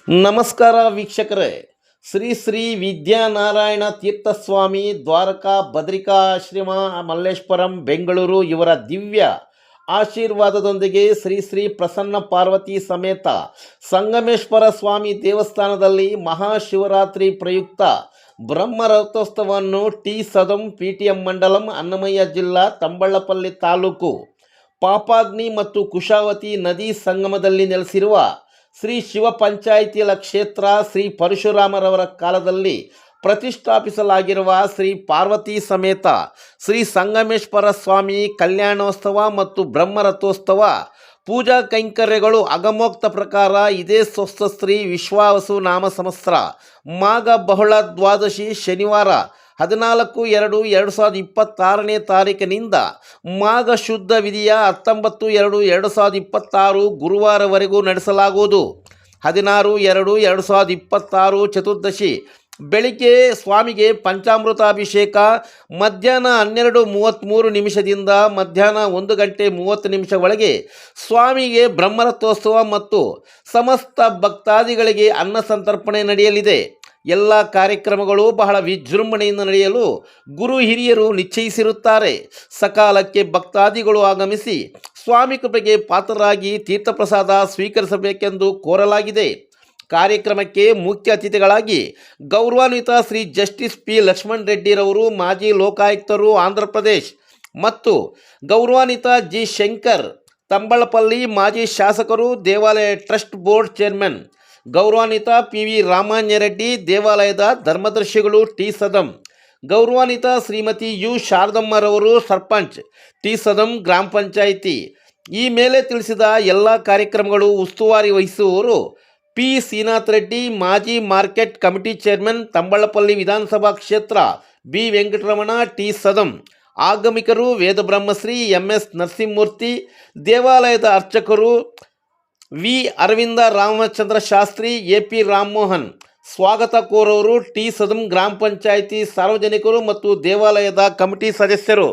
ನಮಸ್ಕಾರ ವೀಕ್ಷಕರೇ. ಶ್ರೀ ಶ್ರೀ ವಿದ್ಯಾನಾರಾಯಣ ತೀರ್ಥಸ್ವಾಮಿ ದ್ವಾರಕಾ ಬದ್ರಿಕಾಶ್ರಮ ಮಲ್ಲೇಶ್ವರಂ ಬೆಂಗಳೂರು ಇವರ ದಿವ್ಯ ಆಶೀರ್ವಾದದೊಂದಿಗೆ ಶ್ರೀ ಶ್ರೀ ಪ್ರಸನ್ನ ಪಾರ್ವತಿ ಸಮೇತ ಸಂಗಮೇಶ್ವರ ಸ್ವಾಮಿ ದೇವಸ್ಥಾನದಲ್ಲಿ ಮಹಾಶಿವರಾತ್ರಿ ಪ್ರಯುಕ್ತ ಬ್ರಹ್ಮರಥೋತ್ಸವವನ್ನು ಟಿ ಸದಂ ಪಿಟಿಎಂ ಮಂಡಲಂ ಅನ್ನಮಯ್ಯ ಜಿಲ್ಲಾ ತಂಬಳ್ಳಪಲ್ಲಿ ತಾಲೂಕು ಪಾಪಾಗ್ನಿ ಮತ್ತು ಕುಶಾವತಿ ನದಿ ಸಂಗಮದಲ್ಲಿ ನೆಲೆಸಿರುವ ಶ್ರೀ ಶಿವ ಪಂಚಾಯಿತಿಯ ಕ್ಷೇತ್ರ ಶ್ರೀ ಪರಶುರಾಮರವರ ಕಾಲದಲ್ಲಿ ಪ್ರತಿಷ್ಠಾಪಿಸಲಾಗಿರುವ ಶ್ರೀ ಪಾರ್ವತಿ ಸಮೇತ ಶ್ರೀ ಸಂಗಮೇಶ್ವರ ಸ್ವಾಮಿ ಕಲ್ಯಾಣೋತ್ಸವ ಮತ್ತು ಬ್ರಹ್ಮರಥೋತ್ಸವ ಪೂಜಾ ಕೈಂಕರ್ಯಗಳು ಅಗಮೋಕ್ತ ಪ್ರಕಾರ ಇದೇ ಸ್ವಸ್ಥ ವಿಶ್ವಾವಸು ನಾಮ ಸಂವತ್ಸರ ಮಾಘ ಬಹಳ ದ್ವಾದಶಿ ಶನಿವಾರ 14/2/2026ನೇ ತಾರೀಕಿನಿಂದ ಮಾಘ ಶುದ್ಧ ವಿಧಿಯ 19/2/2026 ಗುರುವಾರವರೆಗೂ ನಡೆಸಲಾಗುವುದು. 16/2/2026 ಚತುರ್ದಶಿ ಬೆಳಿಗ್ಗೆ ಸ್ವಾಮಿಗೆ ಪಂಚಾಮೃತಾಭಿಷೇಕ, ಮಧ್ಯಾಹ್ನ 12:33 ನಿಮಿಷದಿಂದ ಮಧ್ಯಾಹ್ನ 1:30 ಒಳಗೆ ಸ್ವಾಮಿಗೆ ಬ್ರಹ್ಮರಥೋತ್ಸವ ಮತ್ತು ಸಮಸ್ತ ಭಕ್ತಾದಿಗಳಿಗೆ ಅನ್ನ ಸಂತರ್ಪಣೆ ನಡೆಯಲಿದೆ. ಎಲ್ಲ ಕಾರ್ಯಕ್ರಮಗಳು ಬಹಳ ವಿಜೃಂಭಣೆಯಿಂದ ನಡೆಯಲು ಗುರು ಹಿರಿಯರು ನಿಶ್ಚಯಿಸಿರುತ್ತಾರೆ. ಸಕಾಲಕ್ಕೆ ಭಕ್ತಾದಿಗಳು ಆಗಮಿಸಿ ಸ್ವಾಮಿ ಕೃಪೆಗೆ ಪಾತ್ರರಾಗಿ ತೀರ್ಥಪ್ರಸಾದ ಸ್ವೀಕರಿಸಬೇಕೆಂದು ಕೋರಲಾಗಿದೆ. ಕಾರ್ಯಕ್ರಮಕ್ಕೆ ಮುಖ್ಯ ಅತಿಥಿಗಳಾಗಿ ಗೌರವಾನ್ವಿತ ಶ್ರೀ ಜಸ್ಟಿಸ್ ಪಿ ಲಕ್ಷ್ಮಣ್ ರೆಡ್ಡಿರವರು, ಮಾಜಿ ಲೋಕಾಯುಕ್ತರು ಆಂಧ್ರಪ್ರದೇಶ್, ಮತ್ತು ಗೌರವಾನ್ವಿತ ಜಿ ಶಂಕರ್ ತಂಬಳಪಲ್ಲಿ, ಮಾಜಿ ಶಾಸಕರು, ದೇವಾಲಯ ಟ್ರಸ್ಟ್ ಬೋರ್ಡ್ ಚೇರ್ಮನ್, ಗೌರವಾನ್ವಿತ ಪಿ ವಿ ರಾಮಾಂಜರೆಡ್ಡಿ, ದೇವಾಲಯದ ಧರ್ಮದರ್ಶಿಗಳು ಟಿ ಸದಂ, ಗೌರವಾನ್ವಿತ ಶ್ರೀಮತಿ ಯು ಶಾರದಮ್ಮರವರು, ಸರ್ಪಂಚ್ ಟಿ ಸದಂ ಗ್ರಾಮ ಪಂಚಾಯಿತಿ. ಈ ಮೇಲೆ ತಿಳಿಸಿದ ಎಲ್ಲ ಕಾರ್ಯಕ್ರಮಗಳು ಉಸ್ತುವಾರಿ ವಹಿಸುವವರು ಪಿ ಶ್ರೀನಾಥ್ ರೆಡ್ಡಿ, ಮಾಜಿ ಮಾರ್ಕೆಟ್ ಕಮಿಟಿ ಚೇರ್ಮನ್, ತಂಬಳಪಲ್ಲಿ ವಿಧಾನಸಭಾ ಕ್ಷೇತ್ರ, ಬಿ ವೆಂಕಟರಮಣ ಟಿ ಸದಂ. ಆಗಮಿಕರು ವೇದಬ್ರಹ್ಮಶ್ರೀ ಎಂ ಎಸ್ ನರಸಿಂಹಮೂರ್ತಿ, ದೇವಾಲಯದ ಅರ್ಚಕರು V Aravinda Ramachandra Shastri, A P Rammohan. ಸ್ವಾಗತ ಕೋರೋರು ಟಿ ಸದಂ ಗ್ರಾಮ ಪಂಚಾಯಿತಿ ಸಾರ್ವಜನಿಕರು ಮತ್ತು ದೇವಾಲಯದ ಕಮಿಟಿ ಸದಸ್ಯರು.